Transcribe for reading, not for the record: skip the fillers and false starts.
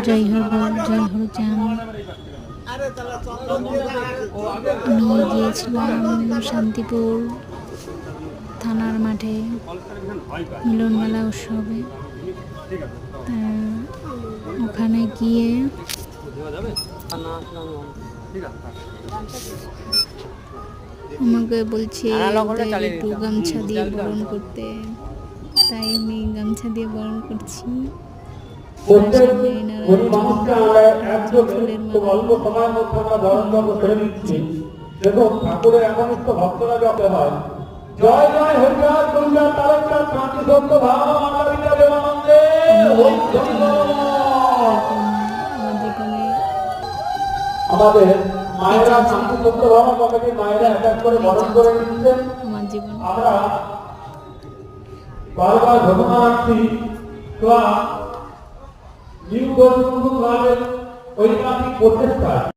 জয় হরচাঁদ। আমি গিয়েছিলাম শান্তিপুর থানার মাঠে মিলন মেলা উৎসবে। ওখানে গিয়ে আমাকে বলছে একটু গামছা দিয়ে বরণ করতে, তাই আমি গামছা দিয়ে বরণ করছি। ফুলের ঠাকুরের একনিষ্ঠ ভক্তরা যখন হয় জয় জয় হরিচাঁদ কলিচাঁদ তারকচাঁদ শান্তি সত্য ভাব মাতা দেবানন্দে আমাদের মায়েরা শান্তি সত্য ভাব মাতাকে মায়েরা অ্যাটাক করে বরণ করে নিচ্ছেন। আমরা বারবার ঘটনার্থী ক্লাব নিউ গৌরবঙ্গ ক্লাবের ঐতিহাসিক প্রচেষ্টা